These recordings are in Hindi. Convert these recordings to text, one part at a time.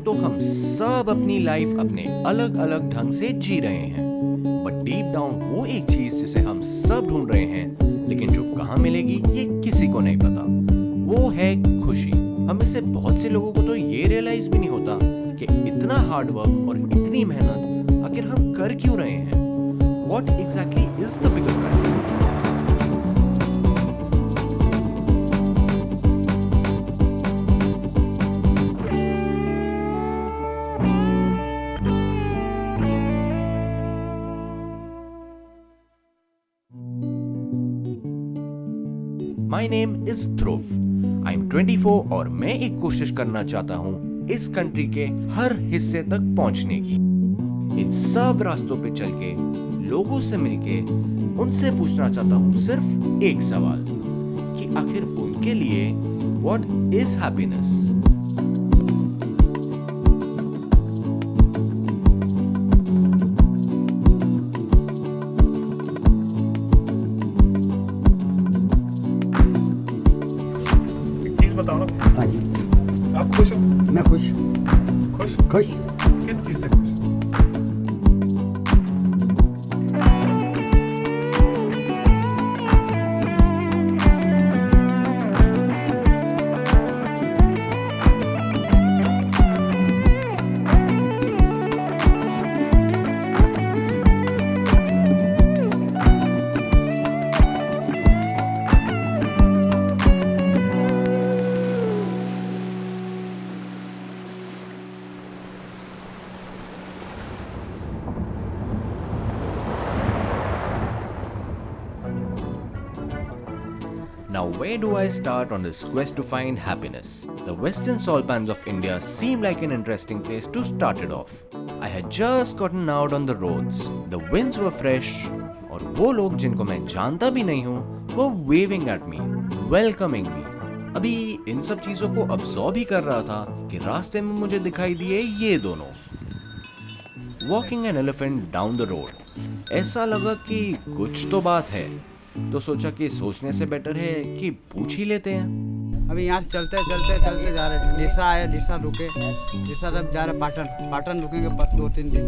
तो हम सब अपनी लाइफ अपने अलग अलग ढंग से जी रहे हैं, बट डीप डाउन वो एक चीज जिसे हम सब ढूंढ रहे हैं, लेकिन जो कहाँ मिलेगी ये किसी को नहीं पता, वो है खुशी। हम में से बहुत से लोगों को तो ये रियलाइज भी नहीं होता कि इतना हार्ड वर्क और इतनी मेहनत आखिर हम कर क्यों रहे हैं। What exactly is the bigger prize? My name is Dhruv. I'm 24 और मैं एक कोशिश करना चाहता हूँ इस कंट्री के हर हिस्से तक पहुँचने की। इन सब रास्तों पे चल के, लोगों से मिलके, उनसे पूछना चाहता हूँ सिर्फ एक सवाल कि आखिर उनके लिए What is happiness? बताओ ना। हाँ जी। आप खुश हो? मैं खुश। खुश? खुश। किस चीज़ से खुश? Now, where do I start on this quest to find happiness? The western salt pans of India seem like an interesting place to start it off. I had just gotten out on the roads. The winds were fresh, और वो लोग जिनको मैं जानता भी नहीं हूँ, वो waving at me, welcoming me. अभी इन सब चीजों को अब्सॉर्ब ही कर रहा था कि रास्ते में मुझे दिखाई दिए ये दोनों. Walking an elephant down the road. ऐसा लगा कि कुछ तो बात है, तो सोचा कि सोचने से बेटर है कि पूछ ही लेते हैं. अभी यहाँ से चलते जा रहे हैं। डिसा आए, डिसा रुके, डिसा तब जा रहे पाटन रुकेंगे पर 2-3 दिन,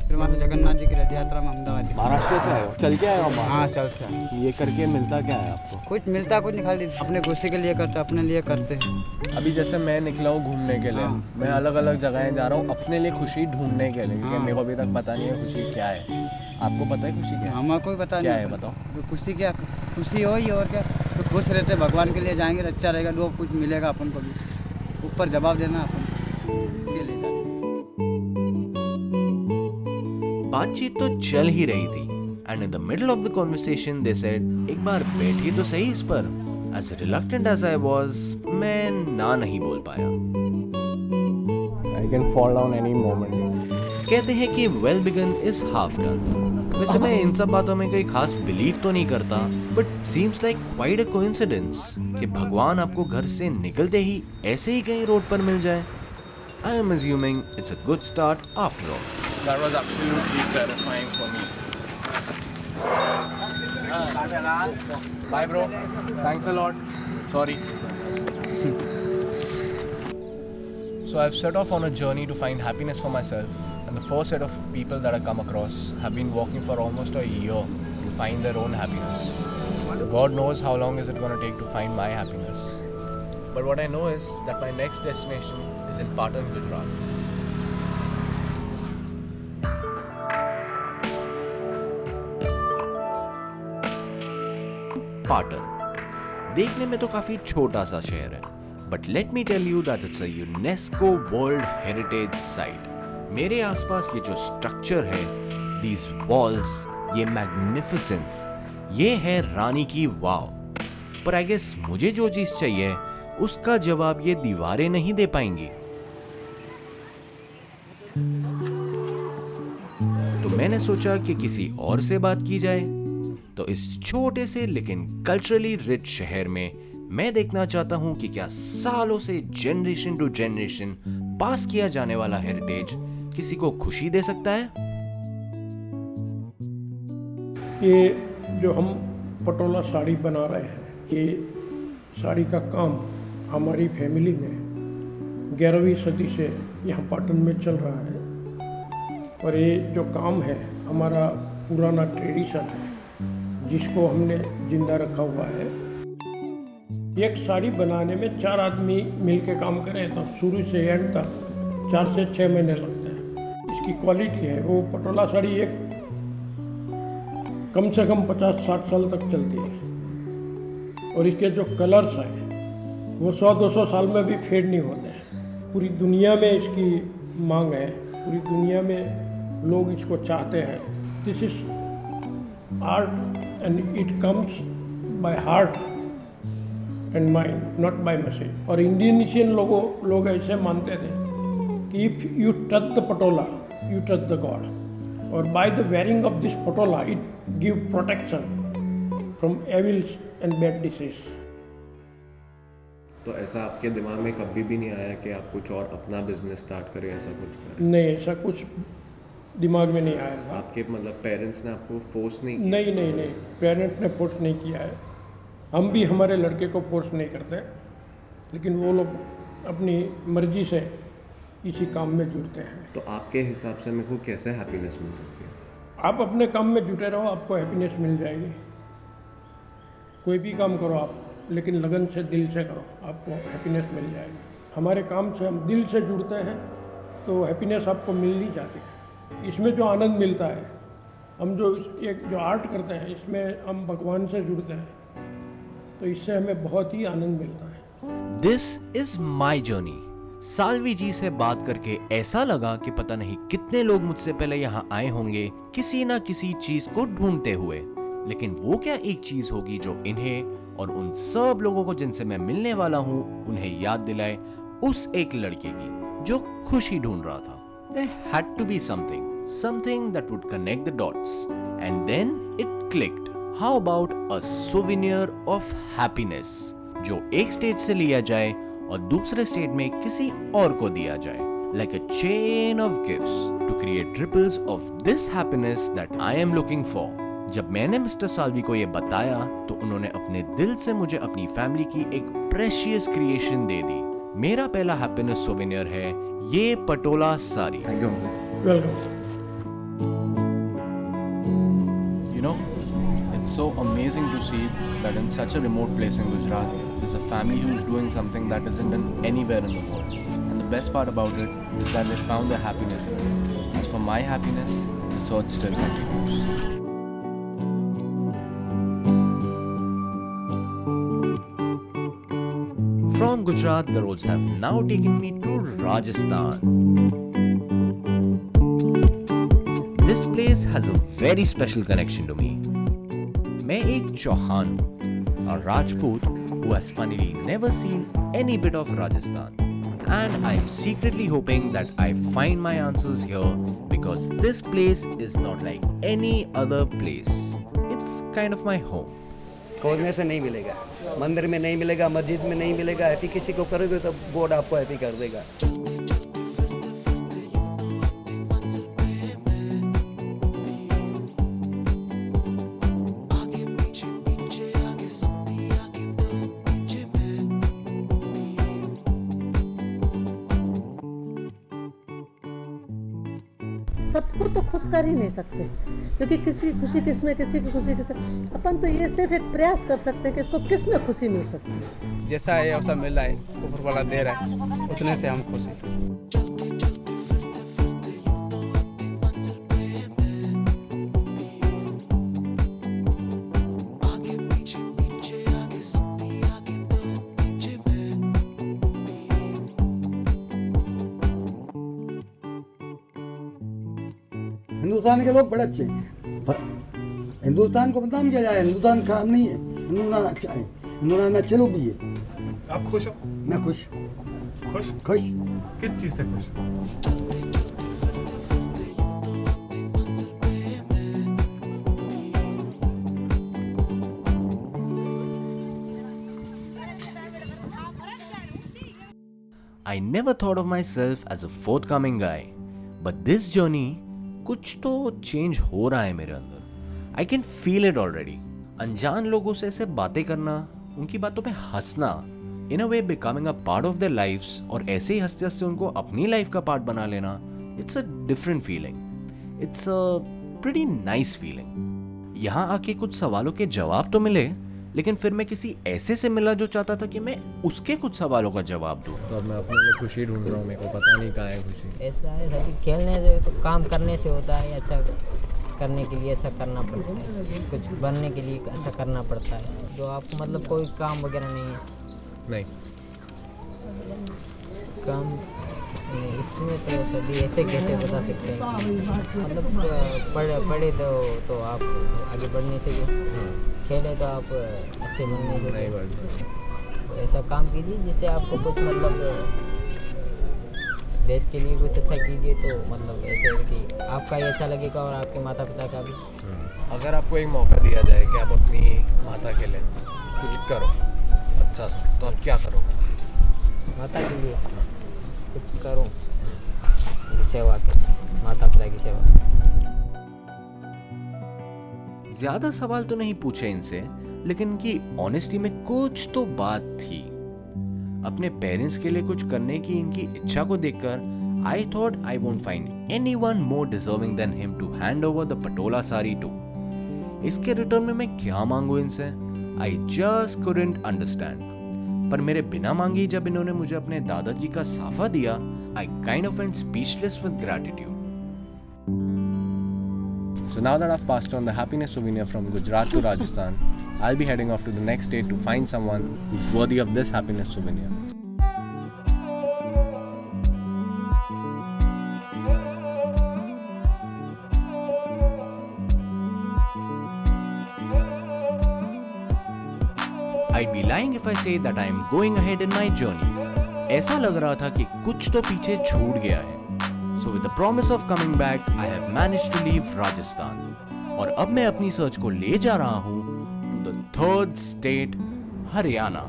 फिर वहाँ से जगन्नाथ जी की रथ यात्रा में अहमदाबाद. महाराष्ट्र से आए हो? चल के आए हो? हाँ, चल से आए. ये करके मिलता क्या है आपको? कुछ मिलता कुछ नहीं, खाली अपने खुशी के लिए करते, अपने लिए करते हैं. अभी जैसे मैं निकला हूँ घूमने के लिए, मैं अलग अलग जगह जा रहा हूँ अपने लिए खुशी ढूंढने के लिए, क्योंकि मेरे को अभी तक पता नहीं है खुशी क्या है. आपको पता है खुशी क्या है? हमें कोई पता नहीं क्या है, बताओ. खुशी क्या, खुशी हो ही और क्या, तो खुश रहते, भगवान के लिए जाएंगे अच्छा रहेगा, जो कुछ मिलेगा अपन को भी ऊपर जवाब देना अपन इसके लिए. बातचीत तो चल ही रही थी, and in the middle of the conversation they said, एक बार बैठिए तो सही इस पर. As reluctant as I was, मैं ना नहीं बोल पाया. I can fall down any moment. कहते हैं कि well begun is half done. वैसे मैं इन सब बातों में कोई खास बिलीव तो नहीं करता, but seems like quite a coincidence कि भगवान आपको घर से निकलते ही ऐसे ही कहीं रोड पर मिल जाए. I am assuming it's a good start after all. That was absolutely terrifying for me. Bye bro. Thanks a lot. Sorry. So I've set off on a journey to find happiness for myself, and the first set of people that I come across have been walking for almost a year to find their own happiness. God knows how long is it going to take to find my happiness. But what I know is that my next destination is in Patan, Gujarat. Patan देखने में तो काफी छोटा सा शहर है, but let me tell you that it's a UNESCO world heritage site. मेरे आसपास ये जो स्ट्रक्चर है, दीज वॉल्स, ये मैग्निफिसेंस, ये है रानी की वाव. पर आई गेस मुझे जो चीज चाहिए उसका जवाब ये दीवारें नहीं दे पाएंगी. तो मैंने सोचा कि किसी और से बात की जाए. तो इस छोटे से लेकिन कल्चरली रिच शहर में मैं देखना चाहता हूं कि क्या सालों से जनरेशन टू जनरेशन पास किया जाने वाला हेरिटेज किसी को खुशी दे सकता है. ये जो हम पटोला साड़ी बना रहे हैं, ये साड़ी का काम हमारी फैमिली में 11वीं सदी से यहाँ पाटन में चल रहा है और ये जो काम है हमारा पुराना ट्रेडिशन है जिसको हमने जिंदा रखा हुआ है। एक साड़ी बनाने में 4 आदमी मिलके काम करें तो शुरू से एंड तक 4 से 6 महीने लगते हैं। इसकी क्वालिटी है वो पटोला साड़ी एक कम से कम 50-60 साल तक चलती है और इसके जो कलर्स हैं वो 100-200 साल में भी फेड नहीं होते हैं। पूरी दुनिया में इसकी मांग है, पूरी दुनिया में लोग इसको चाहते हैं। This is art and it comes by heart and mind, not by machine. और इंडोनेशियन लोग ऐसे मानते थे कि if you touch the patola you touch the God, और by the wearing of this patola it give protection from evils and bad disease. तो ऐसा आपके दिमाग में कभी भी नहीं आया कि आप कुछ और अपना बिजनेस स्टार्ट करें, ऐसा कुछ करें? नहीं, ऐसा कुछ दिमाग में नहीं आया था। आपके मतलब पेरेंट्स ने आपको फोर्स नहीं किया? नहीं, पेरेंट्स ने फोर्स नहीं किया है। हम भी हमारे लड़के को फोर्स नहीं करते, लेकिन वो लोग अपनी मर्जी से इसी काम में जुड़ते हैं। तो आपके हिसाब से मेरे को कैसे हैप्पीनेस मिल सकती है? आप अपने काम में जुटे रहो, आपको हैप्पीनेस मिल जाएगी। कोई भी काम करो आप, लेकिन लगन से दिल से करो, आपको हैप्पीनेस मिल जाएगी। हमारे काम से हम दिल से जुड़ते हैं तो हैप्पीनेस आपको मिल ही जाती है। इसमें जो आनंद मिलता है, हम जो जो आर्ट करते हैं इसमें हम भगवान से जुड़ते हैं, तो इससे हमें बहुत ही आनंद मिलता है। This is my journey. Salvi ji से बात करके ऐसा लगा कि पता नहीं कितने लोग मुझसे पहले यहाँ आए होंगे किसी ना किसी चीज को ढूंढते हुए, लेकिन वो क्या एक चीज होगी जो इन्हें और उन सब लोगों को जिनसे मैं मिलने वाला हूँ उन्हें याद दिलाए उस एक लड़के की जो खुशी ढूंढ रहा था। There had to be something that would connect the dots, and then it clicked. How about a souvenir of happiness जो एक स्टेट से लिया जाए और दूसरे स्टेट में किसी और को दिया जाए, like a chain of gifts to create ripples of this happiness that I am looking for. जब मैंने मिस्टर साल्वी को ये बताया तो उन्होंने अपने दिल से मुझे अपनी फैमिली की एक प्रेशियस क्रिएशन दे दी। मेरा पहला हैप्पीनेस सोवेनियर है ये Patola sari. Thank you uncle. Welcome. You know, it's so amazing to see that in such a remote place in Gujarat, there's a family who's doing something that isn't done anywhere in the world. And the best part about it is that they found their happiness in it. As for my happiness, the search still continues. From Gujarat, the roads have now taken me to Rajasthan. This place has a very special connection to me. मैं एक चौहान हूँ, a Rajput who has funnily never seen any bit of Rajasthan. And I'm secretly hoping that I find my answers here because this place is not like any other place. It's kind of my home. खोजने से नहीं मिलेगा, मंदिर में नहीं मिलेगा, मस्जिद में नहीं मिलेगा। हैप्पी किसी को करोगे तो गॉड आपको हैप्पी कर देगा। सबको तो खुश कर ही नहीं सकते, क्योंकि किसी की खुशी किस में, किसी की खुशी किस में। अपन तो ये सिर्फ एक प्रयास कर सकते हैं कि इसको किस में खुशी मिल सकती है। जैसा है वैसा मिल रहा है, ऊपर वाला दे रहा है, उतने से हम खुश हैं। हिंदुस्तान के लोग बड़े अच्छे हैं। हिंदुस्तान को बदनाम किया जाए, हिंदुस्तान खराब नहीं है, हिंदुस्तान अच्छा है, हिंदुस्तान में अच्छे लोग भी है। आप खुश हो? मैं खुश। खुश? खुश किस चीज़ से खुश? I never thought of myself as a forthcoming guy, but this journey कुछ तो चेंज हो रहा है मेरे अंदर। I can feel it already. अनजान लोगों से ऐसे बातें करना, उनकी बातों पे हंसना, in a way becoming a part of their lives और ऐसे ही हंसते हंसते उनको अपनी लाइफ का पार्ट बना लेना, it's a different feeling, it's a pretty nice feeling. यहाँ आके कुछ सवालों के जवाब तो मिले, लेकिन फिर मैं किसी ऐसे से मिला जो चाहता था कि मैं उसके कुछ सवालों का जवाब दूँ। तो अब मैं अपने लिए खुशी ढूंढ रहा हूँ, मेरे को पता नहीं कहाँ है खुशी। ऐसा है सभी खेलने से तो काम करने से होता है, अच्छा करने के लिए अच्छा करना पड़ता है, कुछ बनने के लिए अच्छा करना पड़ता है। जो आपको मतलब कोई काम वगैरह नहीं है? नहीं, काम इसमें तो सभी ऐसे कैसे बता सकते हैं कि मतलब पढ़े तो आप आगे बढ़ने से, जो खेले तो आप अच्छे बनने से। नहीं बात। तो ऐसा काम कीजिए जिससे आपको कुछ मतलब देश के लिए कुछ अच्छा कीजिए, तो मतलब ऐसे है कि आपका ही अच्छा लगेगा और आपके माता पिता का भी। अगर आपको एक मौका दिया जाए कि आप अपनी माता के लिए कुछ करो अच्छा सा, तो आप क्या करोगे? माता के लिए कुछ करूँ, सेवा के, माता पिता की सेवा। ज्यादा सवाल तो नहीं पूछे इनसे, लेकिन इनकी ऑनेस्टी में कुछ तो बात थी। अपने पेरेंट्स के लिए कुछ करने की इनकी इच्छा को देखकर I thought I won't find anyone more deserving than him to hand over the patola sari to. इसके रिटर्न में मैं क्या मांगू इनसे? I just couldn't understand. पर मेरे बिना मांगे ही जब इन्होंने मुझे अपने दादाजी का साफा दिया, I kind of went speechless with gratitude. So now that I've passed on the happiness souvenir from Gujarat to Rajasthan, I'll be heading off to the next state to find someone who's worthy of this happiness souvenir. I'd be lying if I say that I am going ahead in my journey. ऐसा लग रहा था कि कुछ तो पीछे छूट गया है। So with the promise of coming back, I have managed to leave Rajasthan. और अब मैं अपनी सर्च को ले जा रहा हूँ to the third state, Haryana.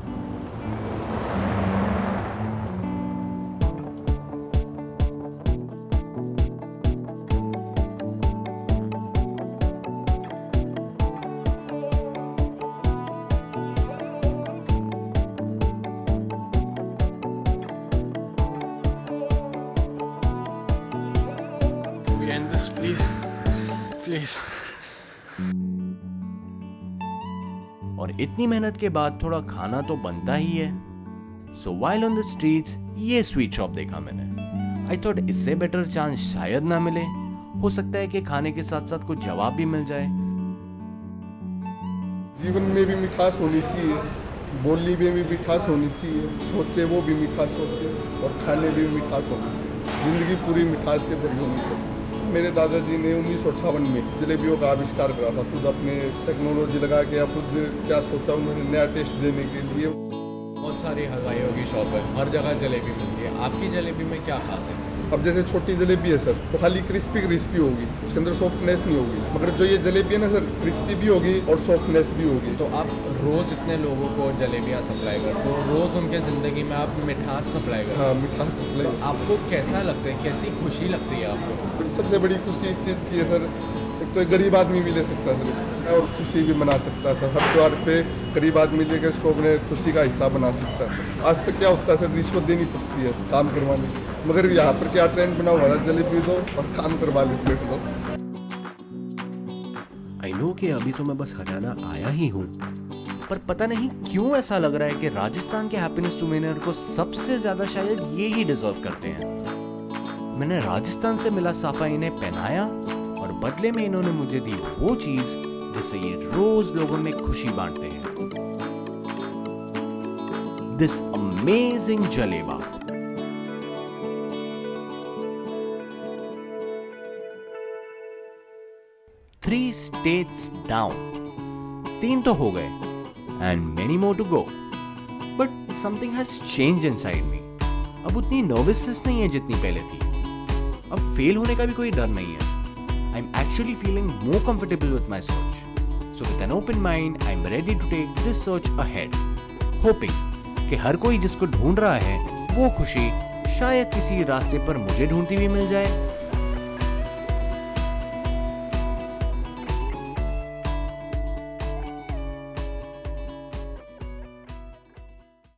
End this, please. Please. और इतनी मेहनत के बाद थोड़ा खाना तो बनता ही है। So while on the streets ये स्वीट शॉप देखा मैंने। आई थॉट इससे बेटर चांस शायद ना मिले। हो सकता है कि खाने के साथ साथ कुछ जवाब भी मिल जाए। जीवन में भी मिठास होनी चाहिए, बोलने में भी मिठास होनी चाहिए, सोचे वो भी मिठास होती है और खाने में भी मिठास होनी चाहिए। जिंदगी पूरी मिठास से भरी होनी चाहिए। मेरे दादाजी ने 1958 में जलेबियों का आविष्कार करा था। खुद अपने टेक्नोलॉजी लगा के या खुद क्या सोचा उन्होंने नया टेस्ट देने के लिए। बहुत सारी हलवाइयों की शॉप है, हर जगह जलेबी मिलती है। आपकी जलेबी में क्या खास है? अब जैसे छोटी जलेबी है सर, तो खाली क्रिस्पी होगी, उसके अंदर सॉफ्टनेस नहीं होगी। मगर जो ये जलेबी है ना सर, क्रिस्पी भी होगी और सॉफ्टनेस भी होगी। तो आप रोज़ इतने लोगों को जलेबियाँ सप्लाई करते हो, रोज़ उनके ज़िंदगी में आप मिठास सप्लाई करते हो। हाँ, मिठास सप्लाई। आपको कैसा लगता है, कैसी खुशी लगती है आपको? सबसे बड़ी खुशी इस चीज़ की है सर, एक तो एक गरीब आदमी भी ले सकता है सर और खुशी भी मना सकता है सर। हर त्योहार पे गरीब आदमी लेकर इसको अपने खुशी का हिस्सा बना सकता है। आज तक क्या होता है सर, रिश्वत देनी पड़ती है काम करवाने की। मगर यहाँ पर क्या ट्रेंड बना हुआ है, जलेबी दो और काम करवा लेते हैं लोग। आई नो कि अभी तो मैं बस हरियाणा आया ही हूँ, पर पता नहीं क्यों ऐसा लग रहा है कि राजस्थान के हैप्पीनेस सूवेनियर को सबसे ज्यादा शायद ये ही डिजर्व करते हैं। मैंने राजस्थान से मिला साफा इन्हें पहनाया और बदले में इन्होंने मुझे दी वो चीज जिससे ये रोज लोगों में खुशी बांटते हैं। This amazing jaleba. Three states down. 3 तो हो गए and many more to go. But something has changed inside me. अब उतनी नर्वसनेस नहीं है जितनी पहले थी। अब फेल होने का भी कोई डर नहीं है। I'm actually feeling more comfortable with my search. So with an open mind, I'm ready to take this search ahead. Hoping कि हर कोई जिसको ढूंढ रहा है वो खुशी शायद किसी रास्ते पर मुझे ढूंढती हुई मिल जाए